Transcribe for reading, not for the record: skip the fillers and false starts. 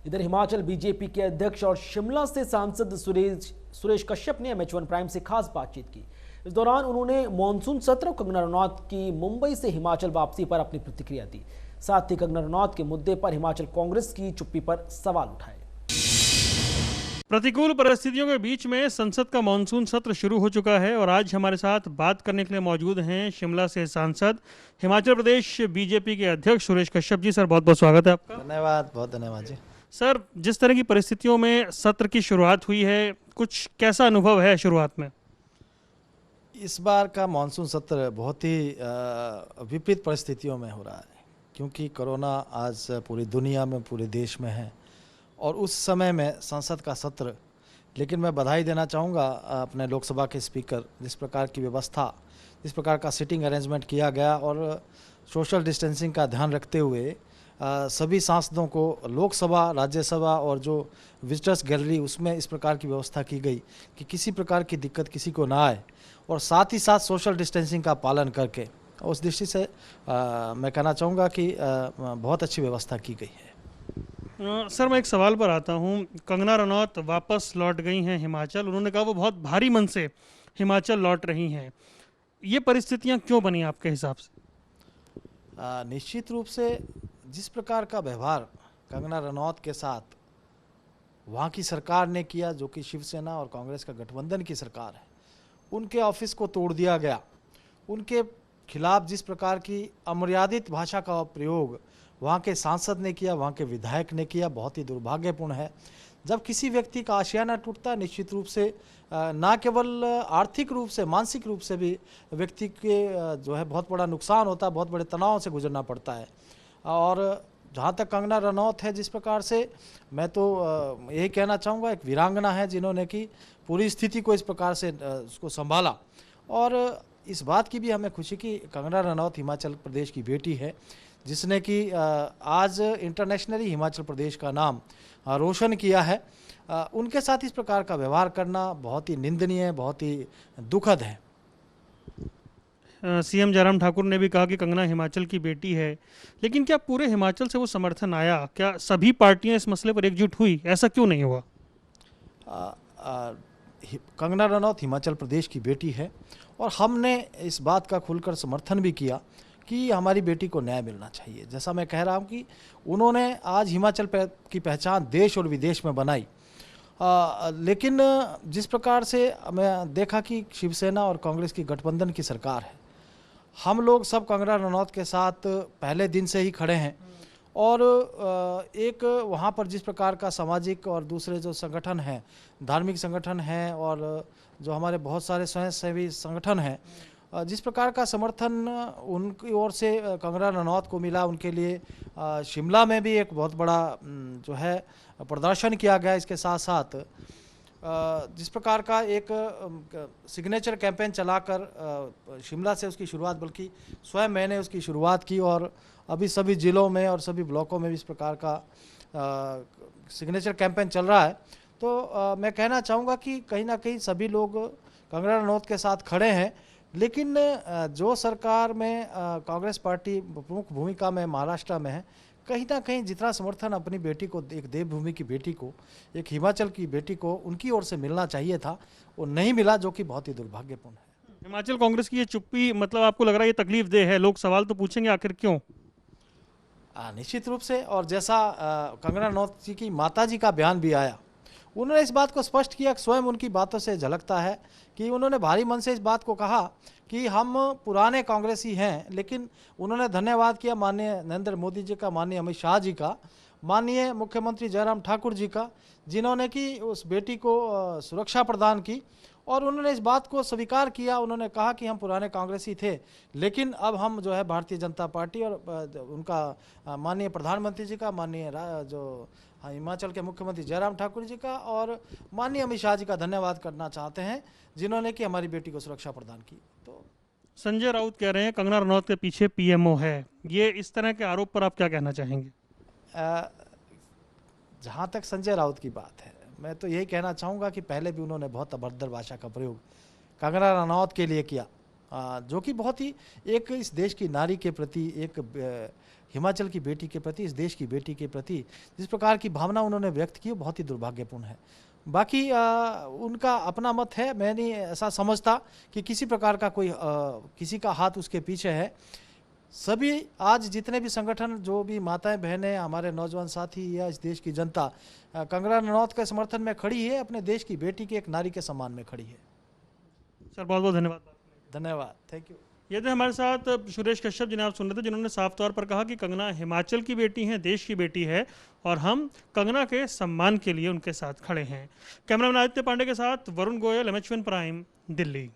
इधर हिमाचल बीजेपी के अध्यक्ष और शिमला से सांसद सुरेश कश्यप ने MH1 प्राइम से खास बातचीत की। इस दौरान उन्होंने मॉनसून सत्र और कंगना रनौत की मुंबई से हिमाचल वापसी पर अपनी प्रतिक्रिया दी। साथ ही कंगना रनौत के मुद्दे पर हिमाचल कांग्रेस की चुप्पी पर सवाल उठाए। प्रतिकूल परिस्थितियों के बीच में संसद का मानसून सत्र शुरू हो चुका है और आज हमारे साथ बात करने के लिए मौजूद हैं शिमला से सांसद हिमाचल प्रदेश बीजेपी के अध्यक्ष सुरेश कश्यप जी। सर बहुत बहुत स्वागत है आपका। धन्यवाद, बहुत धन्यवाद जी। सर, जिस तरह की परिस्थितियों में सत्र की शुरुआत हुई है, कुछ कैसा अनुभव है शुरुआत में? इस बार का मानसून सत्र बहुत ही विपरीत परिस्थितियों में हो रहा है, क्योंकि कोरोना आज पूरी दुनिया में, पूरे देश में है और उस समय में संसद का सत्र। लेकिन मैं बधाई देना चाहूँगा अपने लोकसभा के स्पीकर, जिस प्रकार की व्यवस्था, जिस प्रकार का सिटिंग अरेंजमेंट किया गया और सोशल डिस्टेंसिंग का ध्यान रखते हुए सभी सांसदों को लोकसभा, राज्यसभा और जो विजिटर्स गैलरी, उसमें इस प्रकार की व्यवस्था की गई कि किसी प्रकार की दिक्कत किसी को ना आए और साथ ही साथ सोशल डिस्टेंसिंग का पालन करके, उस दृष्टि से मैं कहना चाहूँगा कि बहुत अच्छी व्यवस्था की गई है। सर, मैं एक सवाल पर आता हूँ। कंगना रनौत वापस लौट गई हैं हिमाचल। उन्होंने कहा वो बहुत भारी मन से हिमाचल लौट रही हैं। ये परिस्थितियाँ क्यों बनी आपके हिसाब से? निश्चित रूप से जिस प्रकार का व्यवहार कंगना रनौत के साथ वहाँ की सरकार ने किया, जो कि शिवसेना और कांग्रेस का गठबंधन की सरकार है, उनके ऑफिस को तोड़ दिया गया। उनके खिलाफ जिस प्रकार की अमर्यादित भाषा का प्रयोग वहाँ के सांसद ने किया, वहाँ के विधायक ने किया, बहुत ही दुर्भाग्यपूर्ण है। जब किसी व्यक्ति का आशियाना टूटता, निश्चित रूप से ना केवल आर्थिक रूप से, मानसिक रूप से भी व्यक्ति के जो है बहुत बड़ा नुकसान होता है, बहुत बड़े तनाव से गुजरना पड़ता है। और जहाँ तक कंगना रनौत है, जिस प्रकार से मैं तो यही कहना चाहूँगा, एक वीरांगना है जिन्होंने की पूरी स्थिति को इस प्रकार से उसको संभाला। और इस बात की भी हमें खुशी कि कंगना रनौत हिमाचल प्रदेश की बेटी है, जिसने कि आज इंटरनेशनली हिमाचल प्रदेश का नाम रोशन किया है। उनके साथ इस प्रकार का व्यवहार करना बहुत ही निंदनीय, बहुत ही दुखद है। सीएम जयराम ठाकुर ने भी कहा कि कंगना हिमाचल की बेटी है, लेकिन क्या पूरे हिमाचल से वो समर्थन आया? क्या सभी पार्टियां इस मसले पर एकजुट हुई? ऐसा क्यों नहीं हुआ? कंगना रनौत हिमाचल प्रदेश की बेटी है और हमने इस बात का खुलकर समर्थन भी किया कि हमारी बेटी को न्याय मिलना चाहिए। जैसा मैं कह रहा हूँ कि उन्होंने आज हिमाचल की पहचान देश और विदेश में बनाई। लेकिन जिस प्रकार से मैं देखा कि शिवसेना और कांग्रेस की गठबंधन की सरकार है, हम लोग सब कंगना रनौत के साथ पहले दिन से ही खड़े हैं और एक वहाँ पर जिस प्रकार का सामाजिक और दूसरे जो संगठन हैं, धार्मिक संगठन हैं और जो हमारे बहुत सारे स्वयंसेवी संगठन हैं, जिस प्रकार का समर्थन उनकी ओर से कंगना रनौत को मिला, उनके लिए शिमला में भी एक बहुत बड़ा जो है प्रदर्शन किया गया। इसके साथ साथ जिस प्रकार का एक सिग्नेचर कैंपेन चलाकर शिमला से उसकी शुरुआत, बल्कि स्वयं मैंने उसकी शुरुआत की और अभी सभी ज़िलों में और सभी ब्लॉकों में भी इस प्रकार का सिग्नेचर कैंपेन चल रहा है। तो मैं कहना चाहूँगा कि कहीं ना कहीं सभी लोग कंगना रनौत के साथ खड़े हैं। लेकिन जो सरकार में कांग्रेस पार्टी प्रमुख भूमिका में महाराष्ट्र में है, कहीं ना कहीं जितना समर्थन अपनी बेटी को, एक देवभूमि की बेटी को, एक हिमाचल की बेटी को उनकी ओर से मिलना चाहिए था, वो नहीं मिला, जो कि बहुत ही दुर्भाग्यपूर्ण है। हिमाचल कांग्रेस की ये चुप्पी, मतलब आपको लग रहा है ये तकलीफ दे है? लोग सवाल तो पूछेंगे आखिर क्यों? निश्चित रूप से। और जैसा कंगना रनौत जी की माता जी का बयान भी आया, उन्होंने इस बात को स्पष्ट किया, स्वयं उनकी बातों से झलकता है कि उन्होंने भारी मन से इस बात को कहा कि हम पुराने कांग्रेसी हैं। लेकिन उन्होंने धन्यवाद किया माननीय नरेंद्र मोदी जी का, माननीय अमित शाह जी का, माननीय मुख्यमंत्री जयराम ठाकुर जी का, जिन्होंने कि उस बेटी को सुरक्षा प्रदान की और उन्होंने इस बात को स्वीकार किया। उन्होंने कहा कि हम पुराने कांग्रेसी थे, लेकिन अब हम जो है भारतीय जनता पार्टी और उनका माननीय प्रधानमंत्री जी का, माननीय जो हिमाचल के मुख्यमंत्री जयराम ठाकुर जी का और माननीय अमित शाह जी का धन्यवाद करना चाहते हैं, जिन्होंने कि हमारी बेटी को सुरक्षा प्रदान की। तो संजय राउत कह रहे हैं कंगना रनौत के पीछे पीएमओ है। ये इस तरह के आरोप पर आप क्या कहना चाहेंगे? जहाँ तक संजय राउत की बात है, मैं तो यही कहना चाहूँगा कि पहले भी उन्होंने बहुत अभद्र भाषा का प्रयोग कंगना रनौत के लिए किया जो कि बहुत ही एक इस देश की नारी के प्रति, एक हिमाचल की बेटी के प्रति, इस देश की बेटी के प्रति जिस प्रकार की भावना उन्होंने व्यक्त की, वो बहुत ही दुर्भाग्यपूर्ण है। बाकी उनका अपना मत है, मैं नहीं ऐसा समझता कि किसी प्रकार का कोई किसी का हाथ उसके पीछे है। सभी आज जितने भी संगठन, जो भी माताएं बहनें, हमारे नौजवान साथी या इस देश की जनता कंगना रनौत के समर्थन में खड़ी है, अपने देश की बेटी की, एक नारी के सम्मान में खड़ी है। सर बहुत बहुत धन्यवाद। धन्यवाद, थैंक यू। ये थे हमारे साथ सुरेश कश्यप जिन्हें आप सुन रहे थे, जिन्होंने साफ तौर पर कहा कि कंगना हिमाचल की बेटी है, देश की बेटी है और हम कंगना के सम्मान के लिए उनके साथ खड़े हैं। कैमरामैन आदित्य पांडे के साथ वरुण गोयल, MH1 प्राइम, दिल्ली।